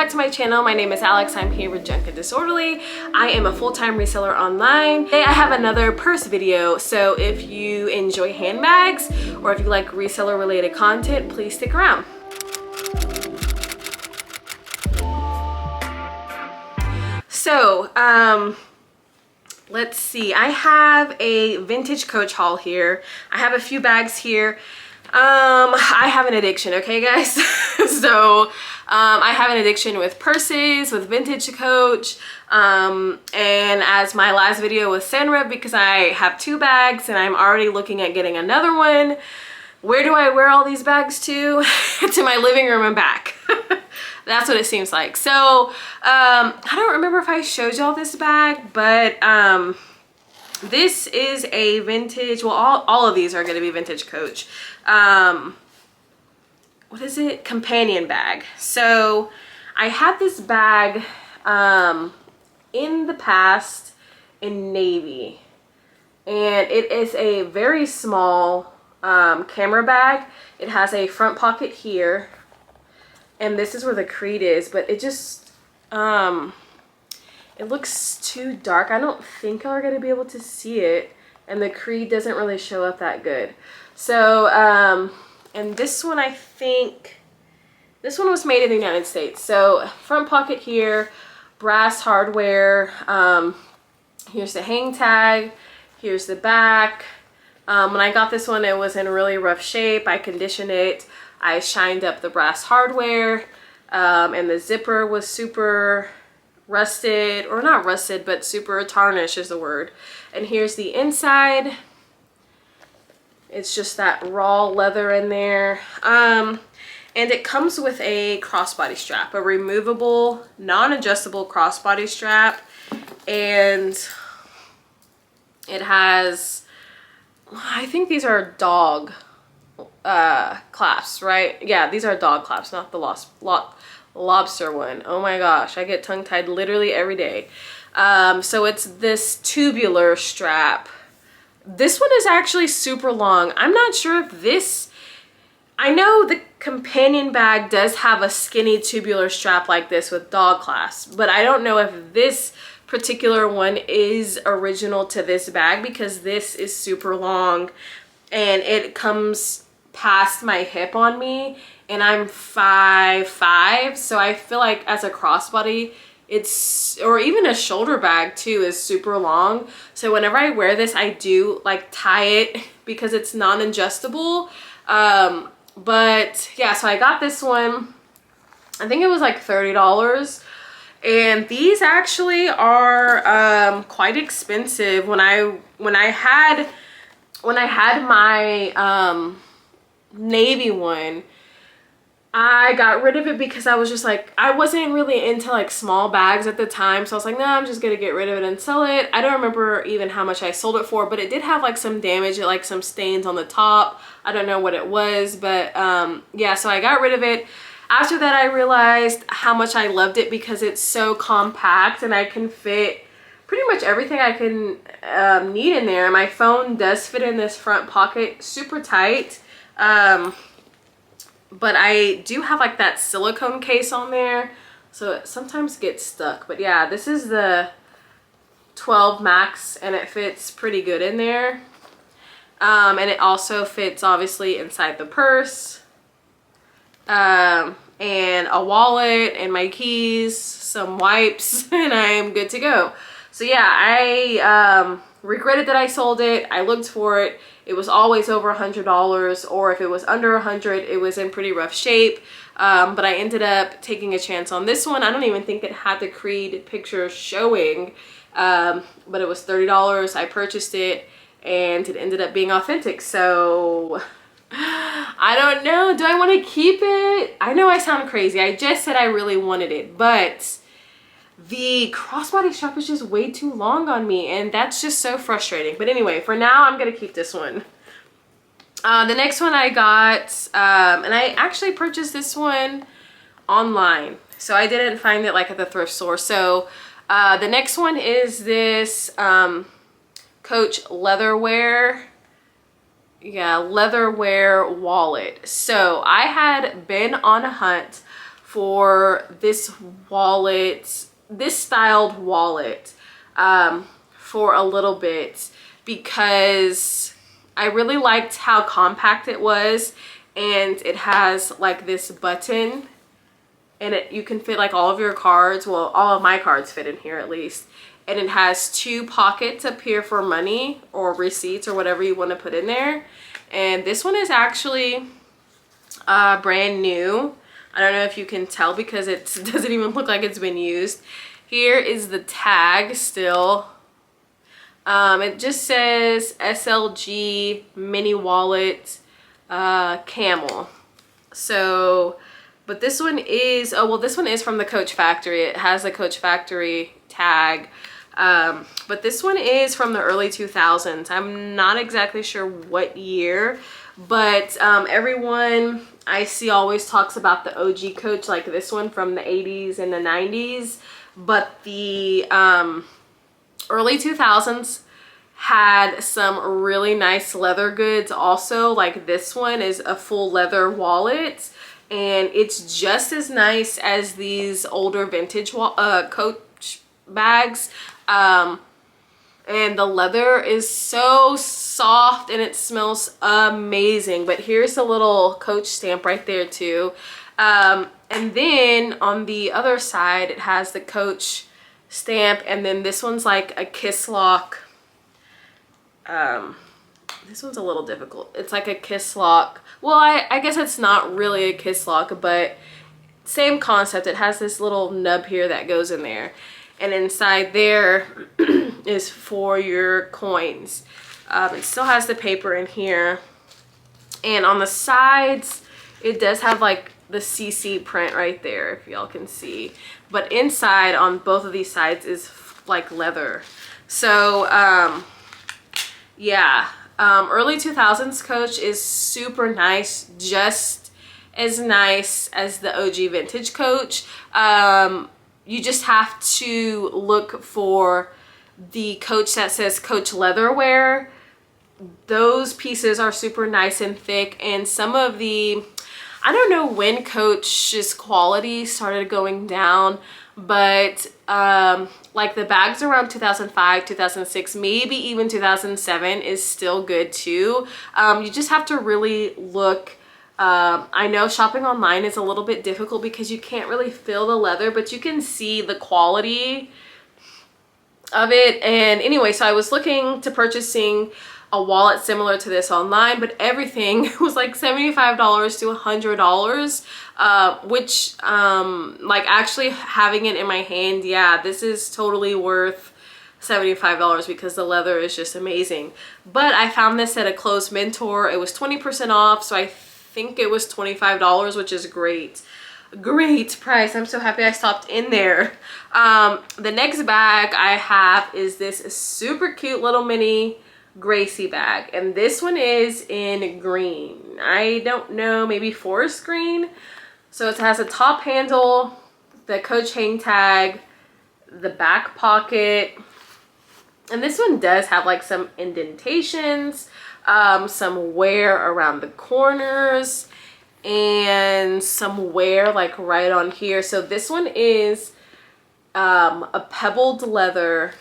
back to my channel. My name is Alex. I'm here with Junk and Disorderly. I am a full-time reseller online. Today I have another purse video, so if you enjoy handbags or if you like reseller related content, please stick around. So, let's see. I have a vintage Coach haul here. I have a few bags here. I have an addiction, okay guys? So I have an addiction with purses, with vintage Coach, and as my last video with Sandra, because I have 2 bags and I'm already looking at getting another one. Where do I wear all these bags to? To my living room and back. That's what it seems like. So I don't remember if I showed y'all this bag, but this is a vintage, well, all of these are going to be vintage Coach. What is it? Companion bag. So I had this bag in the past in navy, and it is a very small camera bag. It has a front pocket here, and this is where the creed is, but it just it looks too dark. I don't think y'all are going to be able to see it, and the creed doesn't really show up that good. So and this one, I think this one was made in the United States. So front pocket here, brass hardware, here's the hang tag, here's the back. When I got this one, it was in really rough shape. I conditioned it, I shined up the brass hardware, and the zipper was super rusted, or not rusted, but super tarnished is the word. And here's the inside. It's just that raw leather in there. And it comes with a crossbody strap, a removable, non-adjustable crossbody strap. And it has, I think these are dog clasps, right? Yeah, these are dog clasps, not the lobster one. Oh my gosh, I get tongue-tied literally every day. So it's this tubular strap. This one is actually super long. I'm not sure if this, I know the companion bag does have a skinny tubular strap like this with dog clasps, but I don't know if this particular one is original to this bag, because this is super long and it comes past my hip on me, and I'm 5'5", so I feel like as a crossbody, it's, or even a shoulder bag too, is super long. So whenever I wear this, I do like tie it because it's non-adjustable. But yeah, so I got this one, I think it was like $30, and these actually are quite expensive. When I had my navy one, I got rid of it because I was just like, I wasn't really into like small bags at the time. So I was like, no, I'm just gonna get rid of it and sell it. I don't remember even how much I sold it for, but it did have like some damage, like some stains on the top. I don't know what it was, but yeah, so I got rid of it. After that, I realized how much I loved it because it's so compact and I can fit pretty much everything I can need in there. My phone does fit in this front pocket super tight. But I do have like that silicone case on there, so it sometimes gets stuck. But yeah, this is the 12 max and it fits pretty good in there. And it also fits obviously inside the purse, and a wallet and my keys, some wipes, and I am good to go. So yeah, I regretted that I sold it. I looked for it. It was always over $100, or if it was under 100, it was in pretty rough shape. But I ended up taking a chance on this one. I don't even think it had the creed picture showing, but it was $30. I purchased it and it ended up being authentic. So I don't know. Do I want to keep it? I know I sound crazy. I just said I really wanted it, but the crossbody strap is just way too long on me, and that's just so frustrating. But anyway, for now, I'm gonna keep this one. The next one I got, and I actually purchased this one online, so I didn't find it like at the thrift store. So the next one is this Coach leatherware, leatherware wallet. So I had been on a hunt for this wallet, this styled wallet, for a little bit, because I really liked how compact it was, and it has like this button, and you can fit like all of your cards. Well, all of my cards fit in here at least. And it has 2 pockets up here for money or receipts or whatever you want to put in there. And this one is actually brand new. I don't know if you can tell because it doesn't even look like it's been used. Here is the tag still. It just says SLG mini wallet camel. So, but this one is, oh well, this one is from the Coach Factory. It has a Coach Factory tag. But this one is from the early 2000s. I'm not exactly sure what year, but everyone I see always talks about the OG Coach, like this one from the 80s and the 90s. But the early 2000s had some really nice leather goods also. Like this one is a full leather wallet, and it's just as nice as these older vintage Coach bags. And the leather is so soft and it smells amazing. But here's the little Coach stamp right there too. And then on the other side, it has the Coach stamp, and then this one's like a kiss lock. This one's a little difficult. It's like a kiss lock. Well, I guess it's not really a kiss lock, but same concept. It has this little nub here that goes in there. And inside there is for your coins. It still has the paper in here. And on the sides, it does have like the CC print right there, if y'all can see. But inside on both of these sides is like leather. So, yeah. Early 2000s Coach is super nice. Just as nice as the OG vintage Coach. You just have to look for the Coach that says Coach Leatherwear. Those pieces are super nice and thick, and some of the, I don't know when Coach's quality started going down, but like the bags around 2005, 2006, maybe even 2007 is still good too. You just have to really look. I know shopping online is a little bit difficult because you can't really feel the leather, but you can see the quality of it. And anyway, so I was looking to purchasing a wallet similar to this online, but everything was like $75 to $100, which like actually having it in my hand, yeah, this is totally worth $75 because the leather is just amazing. But I found this at a closed mentor. It was 20% off, so I think it was $25, which is great price. I'm so happy I stopped in there. The next bag I have is this super cute little mini Gracie bag, and this one is in green. I don't know, maybe forest green. So it has a top handle, the Coach hang tag, the back pocket, and this one does have like some indentations, some wear around the corners, and some wear like right on here. So this one is a pebbled leather,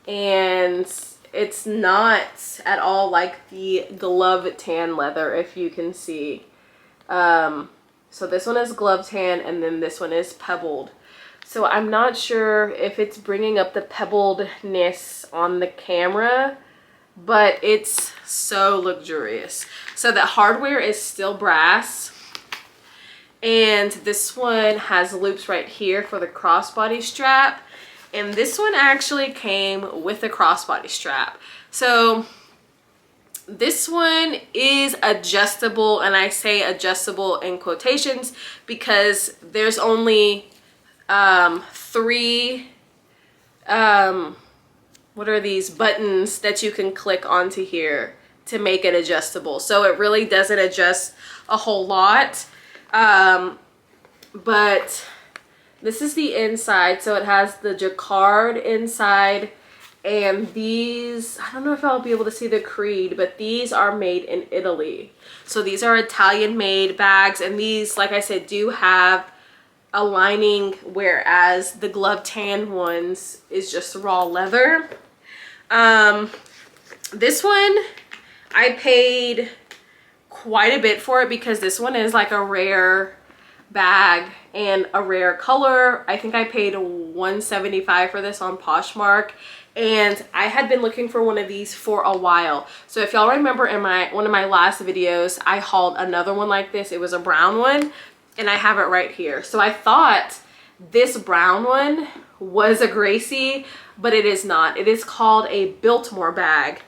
and it's not at all like the glove tan leather, if you can see. So this one is glove tan, and then this one is pebbled. So I'm not sure if it's bringing up the pebbledness on the camera, but it's so luxurious. So the hardware is still brass, and this one has loops right here for the crossbody strap, and this one actually came with a crossbody strap. So this one is adjustable, and I say adjustable in quotations because there's only 3 what are these buttons that you can click onto here to make it adjustable. So it really doesn't adjust a whole lot. But this is the inside. So it has the jacquard inside, and these, I don't know if I'll be able to see the creed, but these are made in Italy. So these are Italian made bags, and these, like I said, do have a lining, whereas the glove tan ones is just raw leather. This one I paid quite a bit for it because this one is like a rare bag and a rare color. I think I paid $175 for this on Poshmark, and I had been looking for one of these for a while. So if y'all remember in one of my last videos, I hauled another one like this. It was a brown one, and I have it right here. So I thought this brown one was a Gracie, but it is not. It is called a Biltmore bag.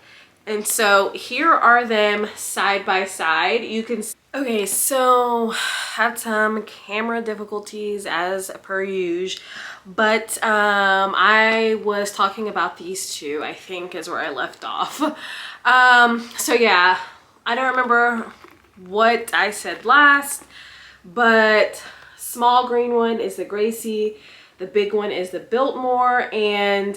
And so here are them side by side. You can see. Okay, so had some camera difficulties as per usual, but I was talking about these two, I think is where I left off. So yeah, I don't remember what I said last, but small green one is the Gracie, the big one is the Biltmore, and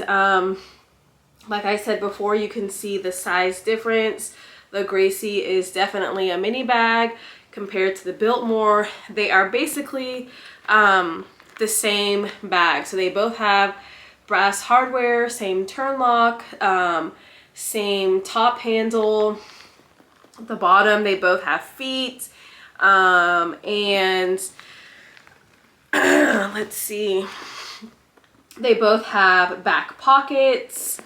like I said before, you can see the size difference. The Gracie is definitely a mini bag compared to the Biltmore. They are basically the same bag. So they both have brass hardware, same turn lock, same top handle. At the bottom, they both have feet. And let's see. They both have back pockets.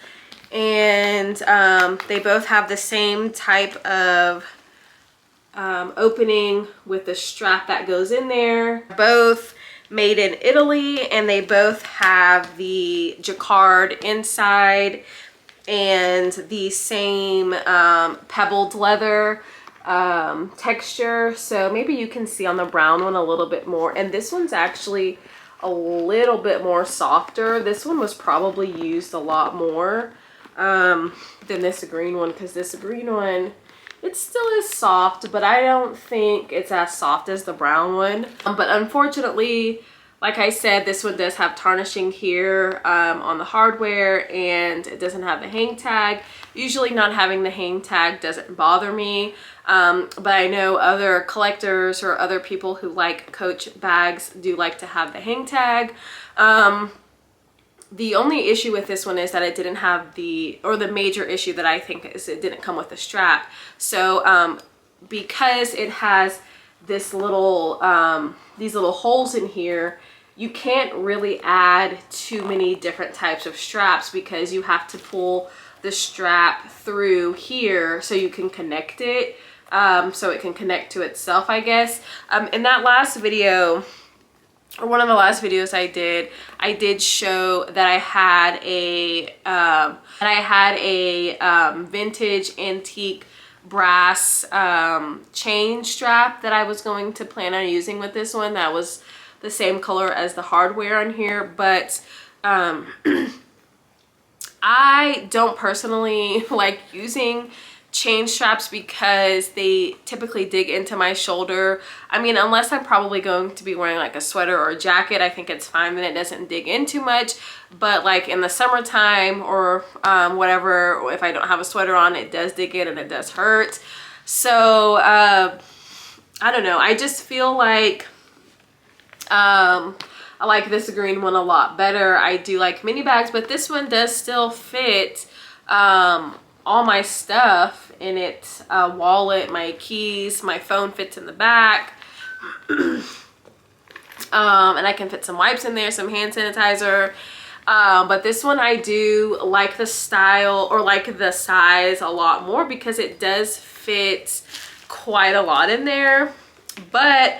And they both have the same type of opening with the strap that goes in there. Both made in Italy, and they both have the jacquard inside and the same pebbled leather texture. So maybe you can see on the brown one a little bit more, and this one's actually a little bit more softer. This one was probably used a lot more than this green one, because this green one, it still is soft, but I don't think it's as soft as the brown one. But unfortunately, like I said, this one does have tarnishing here on the hardware, and it doesn't have the hang tag. Usually not having the hang tag doesn't bother me, but I know other collectors or other people who like Coach bags do like to have the hang tag. The only issue with this one is that it didn't have the major issue that I think is it didn't come with a strap. So because it has this little these little holes in here, you can't really add too many different types of straps, because you have to pull the strap through here so you can connect it, so it can connect to itself, I guess. In that last video, or one of the last videos I did show that I had a vintage antique brass chain strap that I was going to plan on using with this one. That was the same color as the hardware on here, but I don't personally like using chain straps because they typically dig into my shoulder. I mean, unless I'm probably going to be wearing like a sweater or a jacket, I think it's fine that it doesn't dig in too much. But like in the summertime or whatever, if I don't have a sweater on, it does dig in and it does hurt. So I don't know, I just feel like I like this green one a lot better. I do like mini bags, but this one does still fit all my stuff in it. Wallet, my keys, my phone fits in the back. And I can fit some wipes in there, some hand sanitizer. But this one I do like the style, or like the size a lot more, because it does fit quite a lot in there. But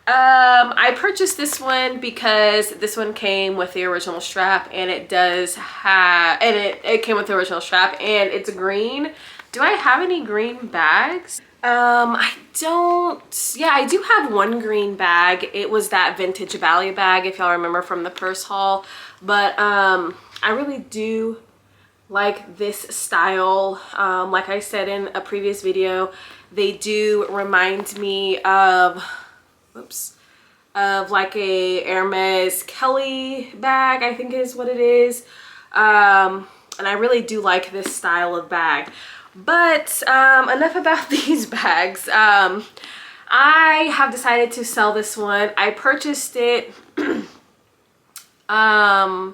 I purchased this one because this one came with the original strap, and it does have, and it came with the original strap, and it's green. Do I have any green bags? I don't. Yeah, I do have one green bag. It was that vintage Valley bag, if y'all remember from the purse haul. But I really do like this style. Like I said in a previous video, they do remind me of like a Hermes Kelly bag, I think is what it is. And I really do like this style of bag. But enough about these bags. I have decided to sell this one. I purchased it I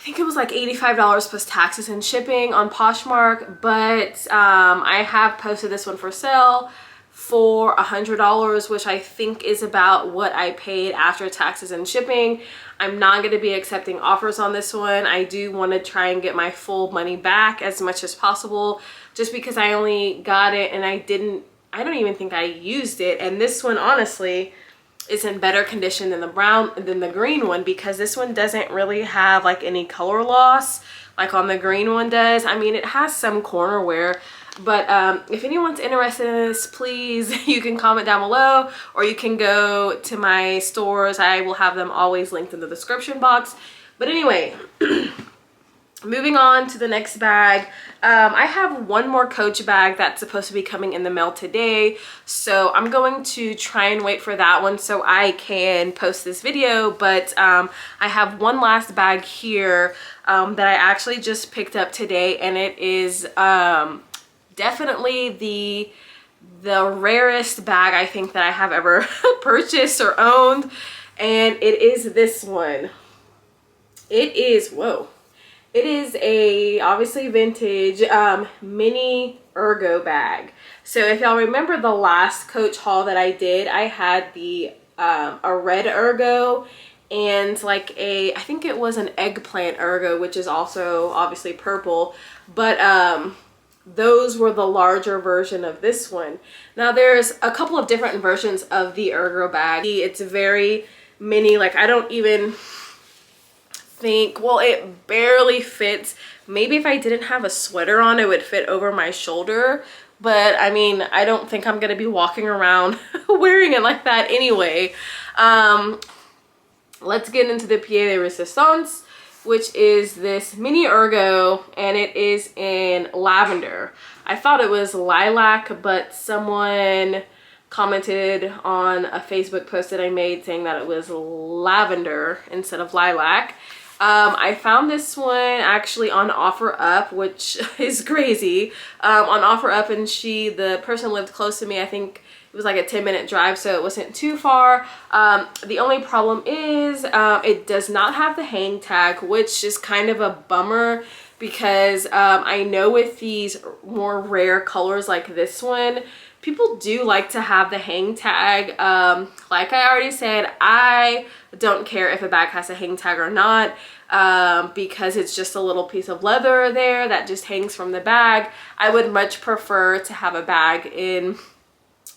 think it was like $85 plus taxes and shipping on Poshmark, but I have posted this one for sale for $100, which I think is about what I paid after taxes and shipping. I'm not going to be accepting offers on this one. I do want to try and get my full money back as much as possible, just because I only got it and I don't even think I used it. And this one honestly is in better condition than the green one, because this one doesn't really have like any color loss like on the green one does. I mean, it has some corner wear, but if anyone's interested in this, please, you can comment down below, or you can go to my stores. I will have them always linked in the description box. But anyway, moving on to the next bag. I have one more Coach bag that's supposed to be coming in the mail today, so I'm going to try and wait for that one so I can post this video. But I have one last bag here that I actually just picked up today, and it is definitely the rarest bag I think that I have ever purchased or owned, and it is this one. It is, whoa. It is a obviously vintage mini Ergo bag. So if y'all remember the last Coach haul that I did, I had the a red Ergo and like I think it was an eggplant Ergo, which is also obviously purple, but those were the larger version of this one. Now there's a couple of different versions of the Ergo bag. It's very mini, like I don't even think, well, it barely fits. Maybe if I didn't have a sweater on, it would fit over my shoulder, but I mean, I don't think I'm gonna be walking around wearing it like that anyway. Let's get into the pied de resistance, which is this mini Ergo, and it is in lavender. I thought it was lilac, but someone commented on a Facebook post that I made saying that it was lavender instead of lilac. I found this one actually on OfferUp, which is crazy. On OfferUp, and the person lived close to me. I think it was like a 10-minute drive, so it wasn't too far. The only problem is it does not have the hang tag, which is kind of a bummer, because I know with these more rare colors like this one, people do like to have the hang tag. Like I already said, I don't care if a bag has a hang tag or not, because it's just a little piece of leather there that just hangs from the bag. I would much prefer to have a bag in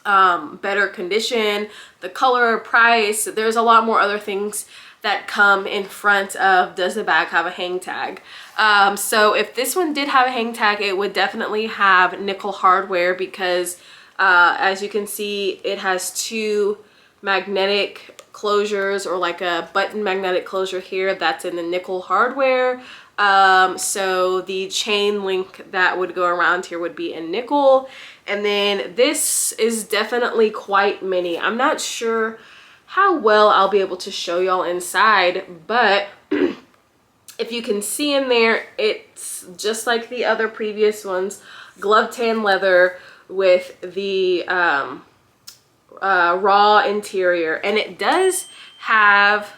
better condition. The color, price, there's a lot more other things that come in front of does the bag have a hang tag. So if this one did have a hang tag, it would definitely have nickel hardware, because as you can see, it has two magnetic closures, or like a button magnetic closure here that's in the nickel hardware. So the chain link that would go around here would be in nickel. And then this is definitely quite mini. I'm not sure how well I'll be able to show y'all inside, but if you can see in there, it's just like the other previous ones, glove tan leather with the raw interior, and it does have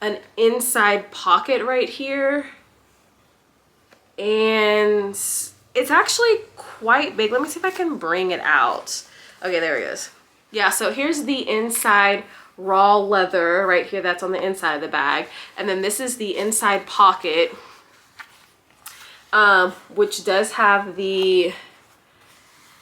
an inside pocket right here, and it's actually quite big. Let me see if I can bring it out. Okay, there it is. Yeah, so here's the inside raw leather right here that's on the inside of the bag, and then this is the inside pocket, which does have the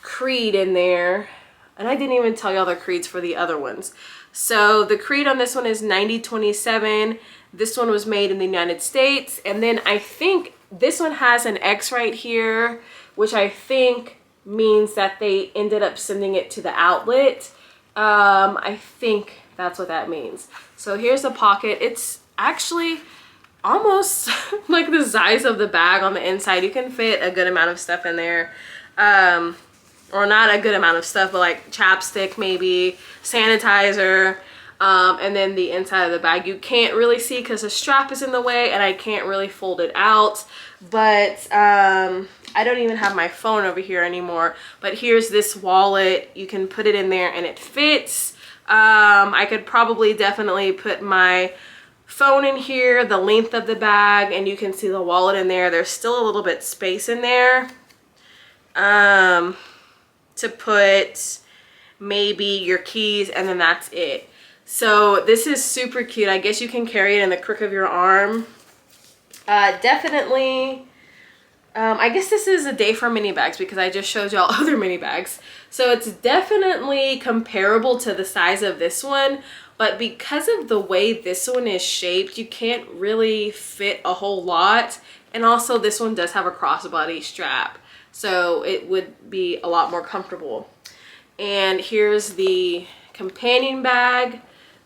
creed in there. And I didn't even tell y'all the creeds for the other ones. So the creed on this one is 9027. This one was made in the United States. And then I think this one has an X right here, which I think means that they ended up sending it to the outlet. I think that's what that means. So here's the pocket. It's actually almost like the size of the bag on the inside. You can fit a good amount of stuff in there. Or not a good amount of stuff, but like chapstick maybe, sanitizer, and then the inside of the bag you can't really see because the strap is in the way and I can't really fold it out. But I don't even have my phone over here anymore, but here's this wallet. You can put it in there and it fits. I could probably definitely put my phone in here, the length of the bag, and you can see the wallet in there. There's still a little bit space in there to put maybe your keys, and then that's it. So this is super cute. I guess you can carry it in the crook of your arm. Definitely, I guess this is a day for mini bags because I just showed y'all other mini bags. So it's definitely comparable to the size of this one, but because of the way this one is shaped, you can't really fit a whole lot. And also this one does have a crossbody strap, so it would be a lot more comfortable. And here's the companion bag,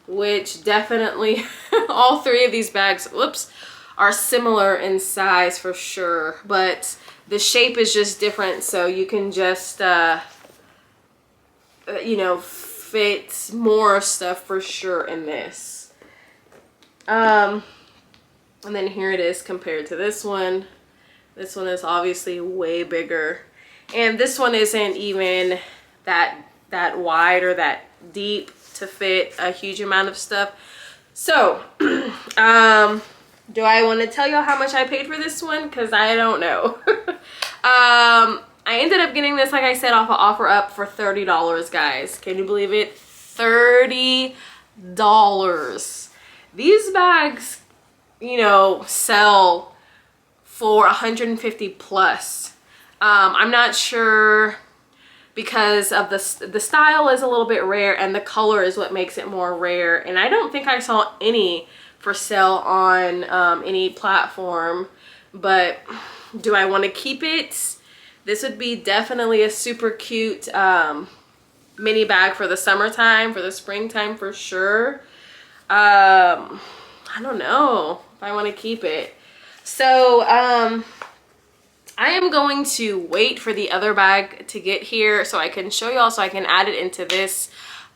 which definitely all three of these bags, whoops, are similar in size for sure, but the shape is just different, so you can just you know, fit more stuff for sure in this. And then here it is compared to this one. This one is obviously way bigger, and this one isn't even that wide or that deep to fit a huge amount of stuff. So do I want to tell y'all how much I paid for this one? Because I don't know. I ended up getting this, like I said, off of OfferUp for $30, guys. Can you believe it? $30. These bags, you know, sell for 150 plus. I'm not sure, because of the style is a little bit rare and the color is what makes it more rare. And I don't think I saw any for sale on any platform, but do I want to keep it? This would be definitely a super cute mini bag for the summertime, for the springtime for sure. I don't know if I want to keep it. So I am going to wait for the other bag to get here so I can show y'all, so I can add it into this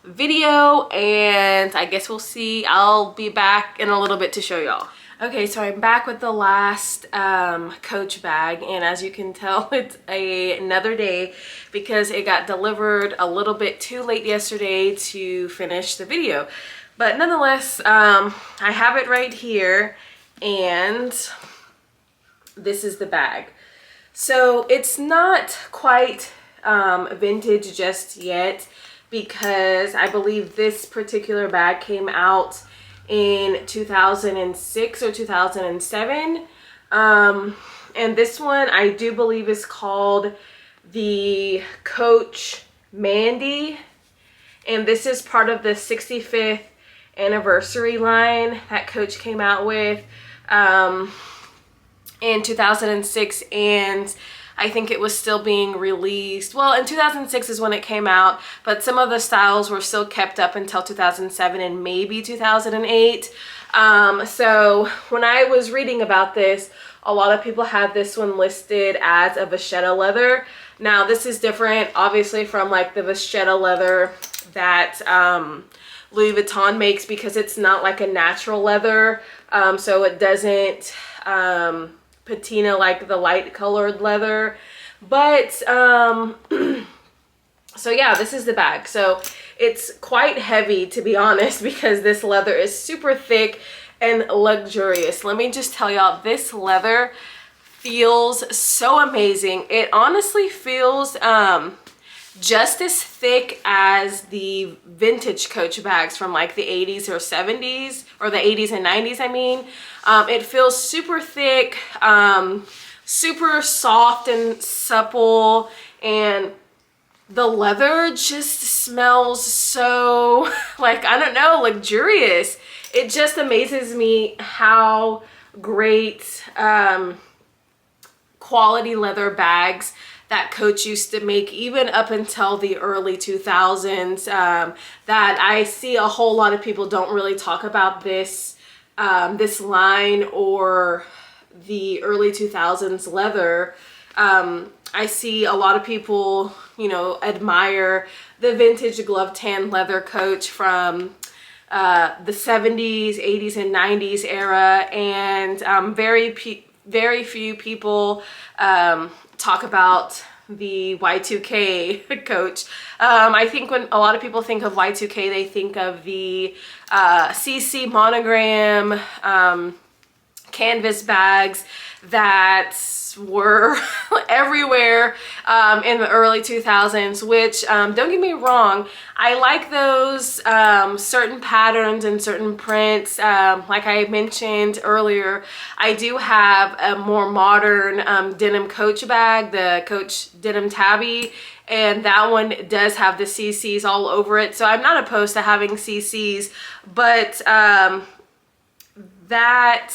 video, and I guess we'll see. I'll be back in a little bit to show y'all. Okay, so I'm back with the last Coach bag, and as you can tell, it's another day because it got delivered a little bit too late yesterday to finish the video. But nonetheless, I have it right here, and this is the bag. So it's not quite vintage just yet, because I believe this particular bag came out in 2006 or 2007. And this one I do believe is called the Coach Mandy. And this is part of the 65th anniversary line that Coach came out with in 2006, and I think it was still being released. Well, in 2006 is when it came out, but some of the styles were still kept up until 2007 and maybe 2008. So when I was reading about this, a lot of people had this one listed as a vachetta leather. Now this is different, obviously, from like the vachetta leather that Louis Vuitton makes, because it's not like a natural leather. So it doesn't patina like the light colored leather, but so yeah, this is the bag. So it's quite heavy, to be honest, because this leather is super thick and luxurious. Let me just tell y'all, this leather feels so amazing. It honestly feels just as thick as the vintage Coach bags from like the 80s or 70s, or the 80s and 90s, I mean. It feels super thick, super soft and supple, and the leather just smells so, like, I don't know, luxurious. It just amazes me how great quality leather bags that Coach used to make, even up until the early 2000s, that I see a whole lot of people don't really talk about this this line or the early 2000s leather. I see a lot of people, you know, admire the vintage glove tan leather Coach from the 70s, 80s, and 90s era, and very few people talk about the Y2K Coach. I think when a lot of people think of Y2K, they think of the CC monogram canvas bags that were everywhere in the early 2000s, which don't get me wrong, I like those certain patterns and certain prints. Like I mentioned earlier, I do have a more modern denim Coach bag, the Coach Denim Tabby, and that one does have the CCs all over it, so I'm not opposed to having CCs, but that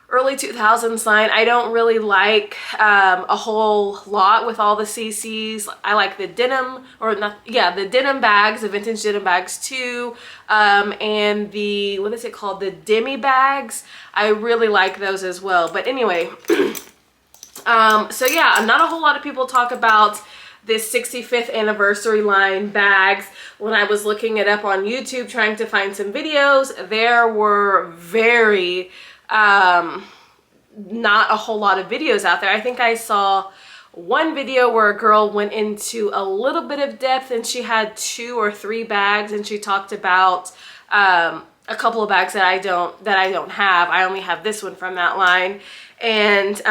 early 2000s line I don't really like a whole lot with all the CCs. I like the denim, or not, yeah, the denim bags, the vintage denim bags too, and the, what is it called, the demi bags. I really like those as well. But anyway, so yeah, not a whole lot of people talk about this 65th anniversary line bags. When I was looking it up on YouTube trying to find some videos, there were very not a whole lot of videos out there. I think I saw one video where a girl went into a little bit of depth and she had 2 or 3 bags, and she talked about a couple of bags that I don't have. I only have this one from that line. And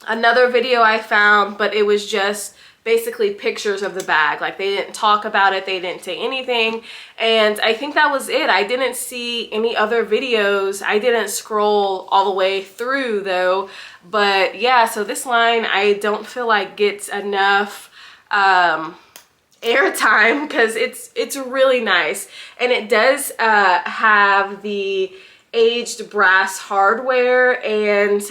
another video I found, but it was just basically pictures of the bag. Like, they didn't talk about it, they didn't say anything, and I think that was it. I didn't see any other videos. I didn't scroll all the way through though. But yeah, so this line I don't feel like gets enough airtime because it's really nice, and it does have the aged brass hardware. And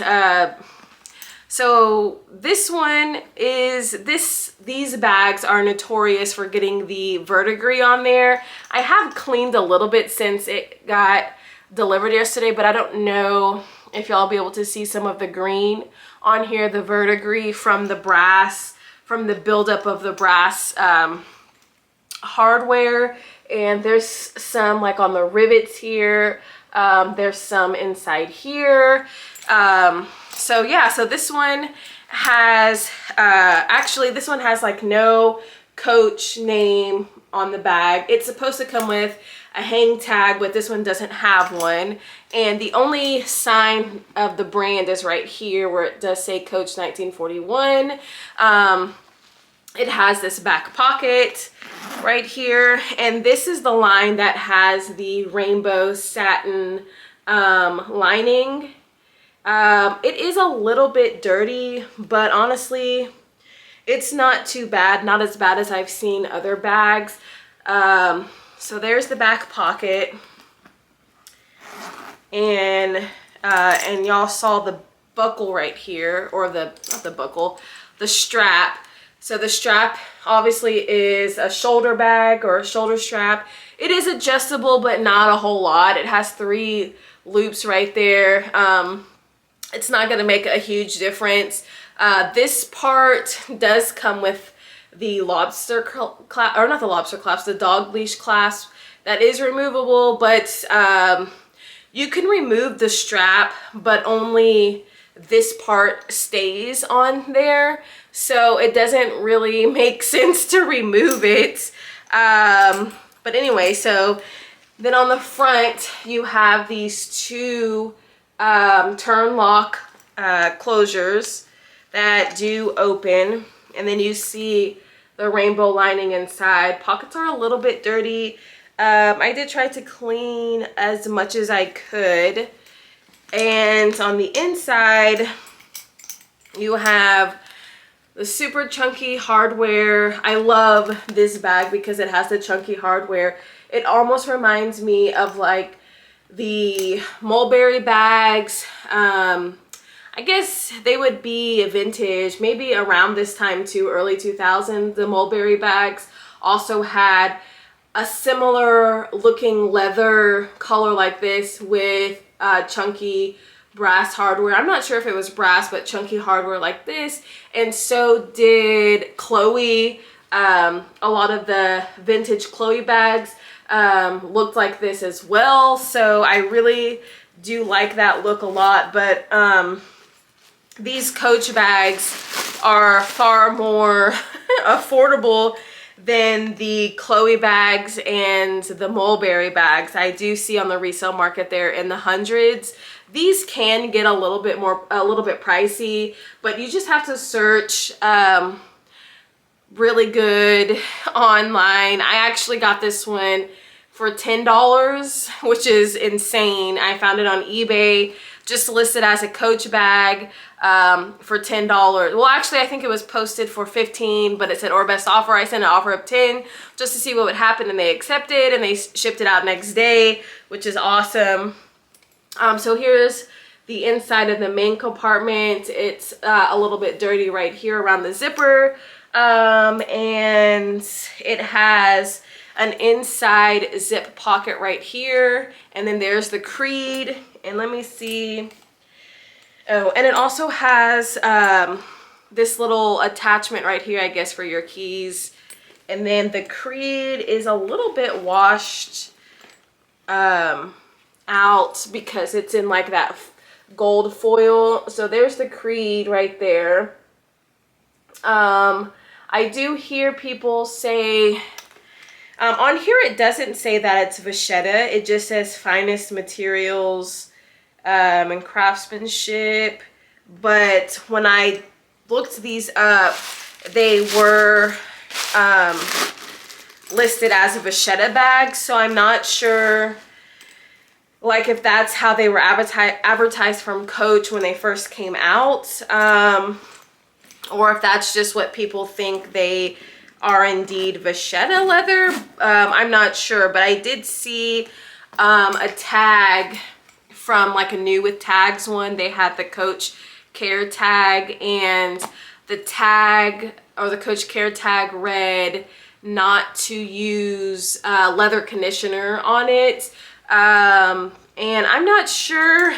so this one is, these bags are notorious for getting the verdigris on there. I have cleaned a little bit since it got delivered yesterday, but I don't know if y'all be able to see some of the green on here, the verdigris from the brass, from the buildup of the brass hardware. And there's some like on the rivets here. There's some inside here. So yeah, so this one has, actually this one has like no Coach name on the bag. It's supposed to come with a hang tag, but this one doesn't have one. And the only sign of the brand is right here where it does say Coach 1941. It has this back pocket right here. And this is the line that has the rainbow satin lining. It is a little bit dirty, but honestly, it's not too bad. Not as bad as I've seen other bags. So there's the back pocket. And y'all saw the buckle right here, or not the buckle, the strap. So the strap obviously is a shoulder bag or a shoulder strap. It is adjustable, but not a whole lot. It has 3 loops right there. It's not going to make a huge difference. This part does come with the lobster clasp, or not the lobster clasp, the dog leash clasp that is removable, but you can remove the strap, but only this part stays on there. So it doesn't really make sense to remove it. But anyway, so then on the front, you have these 2 turn lock closures that do open, and then you see the rainbow lining inside. Pockets are a little bit dirty. I did try to clean as much as I could. And on the inside, you have the super chunky hardware. I love this bag because it has the chunky hardware. It almost reminds me of like the mulberry bags. I guess they would be vintage, maybe around this time too, early 2000s. The mulberry bags also had a similar looking leather color like this with chunky brass hardware. I'm not sure if it was brass, but chunky hardware like this. And so did Chloe. A lot of the vintage Chloe bags looked like this as well. So I really do like that look a lot. But these Coach bags are far more affordable than the Chloe bags and the Mulberry bags. I do see on the resale market they're in the hundreds. These can get a little bit pricey, but you just have to search really good online. I actually got this one for $10, which is insane. I found it on eBay, just listed as a Coach bag for $10. Well, actually, I think it was posted for $15, but it said or best offer. I sent an offer of $10 just to see what would happen, and they accepted, and they shipped it out next day, which is awesome. So here's the inside of the main compartment. It's a little bit dirty right here around the zipper, and it has an inside zip pocket right here, and then there's the Creed, and let me see. Oh, and it also has this little attachment right here, I guess, for your keys. And then the Creed is a little bit washed out because it's in like that gold foil. So there's the Creed right there. I do hear people say, on here it doesn't say that it's Vachetta. It just says finest materials and craftsmanship. But when I looked these up, they were listed as a Vachetta bag. So I'm not sure like if that's how they were advertised from Coach when they first came out, or if that's just what people think they are indeed Vachetta leather. I'm not sure, but I did see a tag from like a New with Tags one. They had the Coach Care tag, and the tag, or the Coach Care tag, read not to use leather conditioner on it. And I'm not sure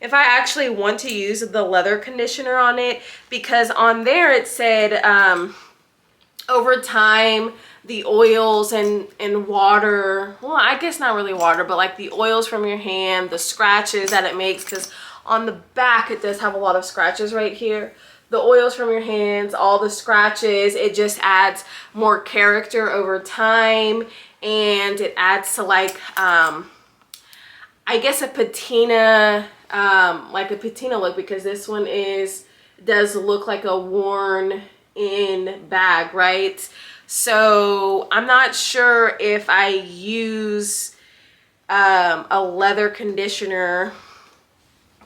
if I actually want to use the leather conditioner on it, because on there it said over time the oils and water, well, I guess not really water, but like the oils from your hand, the scratches that it makes, because on the back it does have a lot of scratches right here. The oils from your hands, all the scratches, it just adds more character over time, and it adds to like I guess a patina, like a patina look, because this one does look like a worn in bag, right? So I'm not sure if I use a leather conditioner,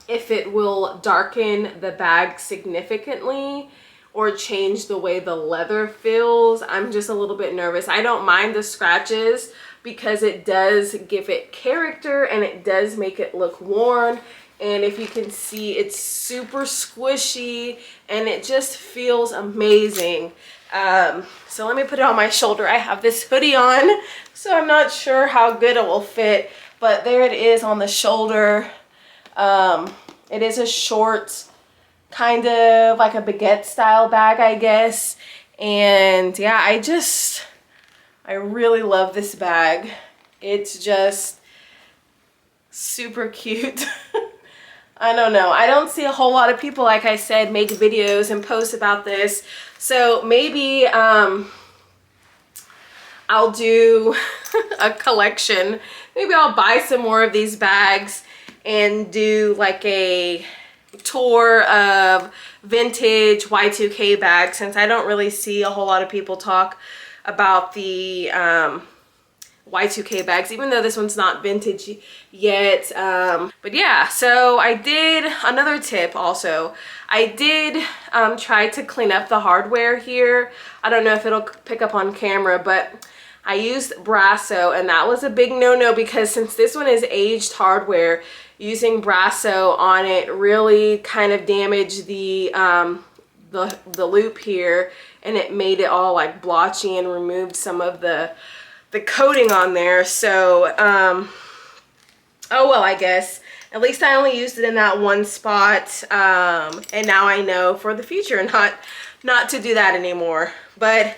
if it will darken the bag significantly or change the way the leather feels. I'm just a little bit nervous. I don't mind the scratches because it does give it character and it does make it look worn. And if you can see, it's super squishy and it just feels amazing. So let me put it on my shoulder. I have this hoodie on, so I'm not sure how good it will fit, but there it is on the shoulder. It is a short, kind of like a baguette style bag, I guess. And yeah, I really love this bag. It's just super cute. I don't know. I don't see a whole lot of people, like I said, make videos and post about this. So maybe I'll do a collection. Maybe I'll buy some more of these bags and do like a tour of vintage Y2K bags, since I don't really see a whole lot of people talk about the Y2K bags, even though this one's not vintage yet. But yeah, so I did another tip also. I did try to clean up the hardware here. I don't know if it'll pick up on camera, but I used Brasso, and that was a big no-no, because since this one is aged hardware, using Brasso on it really kind of damaged the loop here, and it made it all like blotchy and removed some of the coating on there. So oh well, I guess at least I only used it in that one spot, and now I know for the future not to do that anymore. But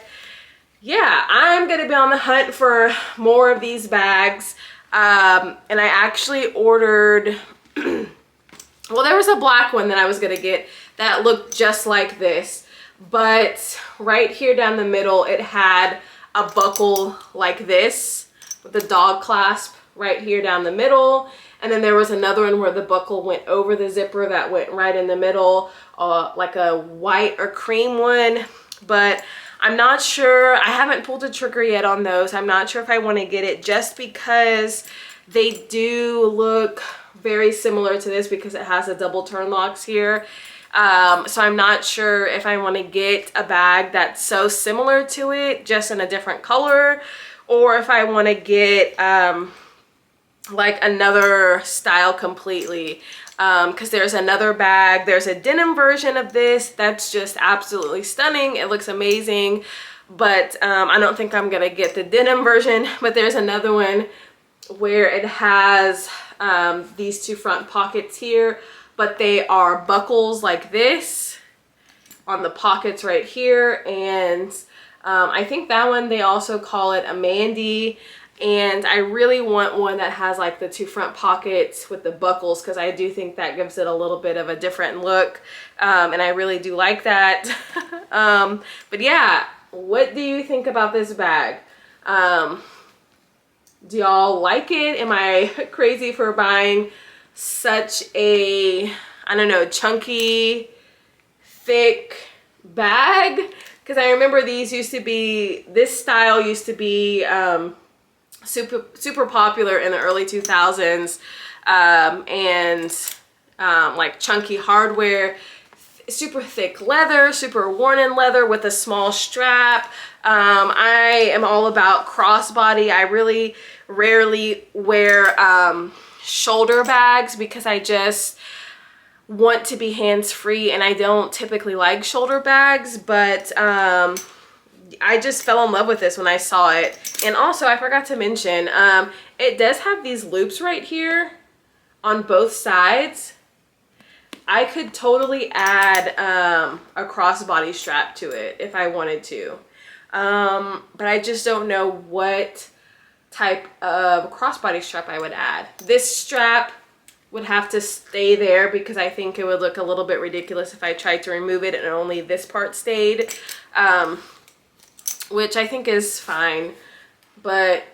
yeah, I'm gonna be on the hunt for more of these bags. And I actually ordered well, there was a black one that I was gonna get that looked just like this, but right here down the middle, it had a buckle like this with the dog clasp right here down the middle. And then there was another one where the buckle went over the zipper that went right in the middle, like a white or cream one. But I'm not sure. I haven't pulled the trigger yet on those. I'm not sure if I want to get it just because they do look very similar to this because it has the double turn locks here. So I'm not sure if I want to get a bag that's so similar to it, just in a different color, or if I want to get like another style completely. Because there's another bag, there's a denim version of this that's just absolutely stunning. It looks amazing, but I don't think I'm gonna get the denim version. But there's another one where it has these two front pockets here, but they are buckles like this on the pockets right here. And I think that one, they also call it a Mandy. And I really want one that has like the two front pockets with the buckles, because I do think that gives it a little bit of a different look. And I really do like that. But yeah, what do you think about this bag? Do y'all like it? Am I crazy for buying such a, I don't know, chunky, thick bag? Because I remember these used to be, this style used to be super popular in the early 2000s, like chunky hardware, super thick leather, super worn-in leather with a small strap. I am all about crossbody. I really rarely wear shoulder bags because I just want to be hands-free, and I don't typically like shoulder bags, but I just fell in love with this when I saw it. And also, I forgot to mention, it does have these loops right here on both sides. I could totally add a crossbody strap to it if I wanted to. But I just don't know what type of crossbody strap I would add. This strap would have to stay there because I think it would look a little bit ridiculous if I tried to remove it and only this part stayed. Which I think is fine. But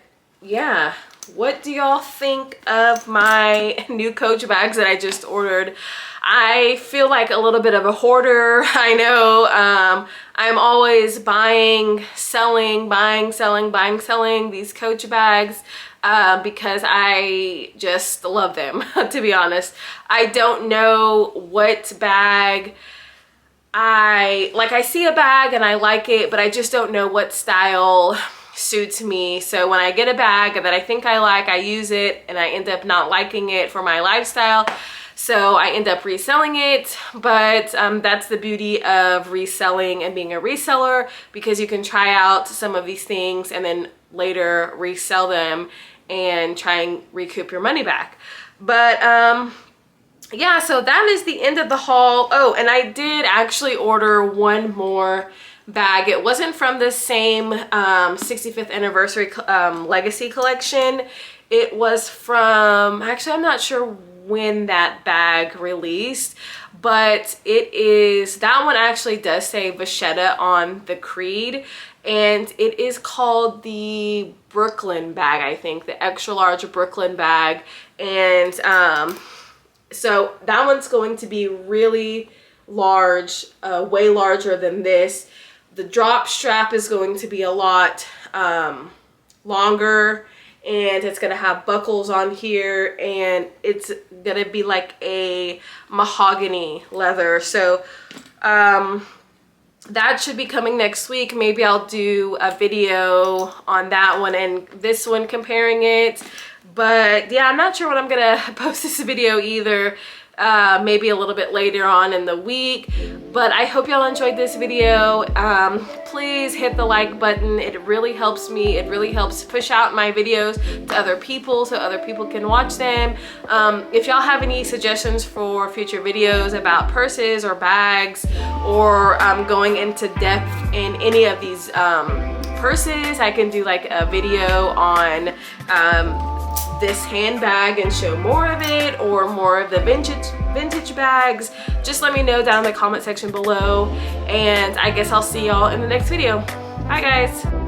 yeah, what do y'all think of my new Coach bags that I just ordered? I feel like a little bit of a hoarder. I know I'm always buying, selling, buying, selling, buying, selling these Coach bags because I just love them, to be honest. I don't know what bag I see a bag and I like it, but I just don't know what style suits me. So when I get a bag that I think I like, I use it and I end up not liking it for my lifestyle. So I end up reselling it. But that's the beauty of reselling and being a reseller, because you can try out some of these things and then later resell them and try and recoup your money back. But yeah, so that is the end of the haul. Oh, and I did actually order one more bag. It wasn't from the same 65th anniversary legacy collection. It was from, actually I'm not sure when that bag released, but it is, that one actually does say Vachetta on the creed, and it is called the Brooklyn bag, I think, the extra large Brooklyn bag. And so that one's going to be really large, way larger than this. The drop strap is going to be a lot longer, and it's going to have buckles on here, and it's going to be like a mahogany leather. So that should be coming next week. Maybe I'll do a video on that one and this one comparing it. But yeah, I'm not sure when I'm gonna post this video either. Maybe a little bit later on in the week. But I hope y'all enjoyed this video. Please hit the like button. It really helps me. It really helps push out my videos to other people so other people can watch them. If y'all have any suggestions for future videos about purses or bags, or going into depth in any of these purses, I can do like a video on this handbag and show more of it, or more of the vintage bags, just let me know down in the comment section below, and I guess I'll see y'all in the next video. Bye guys.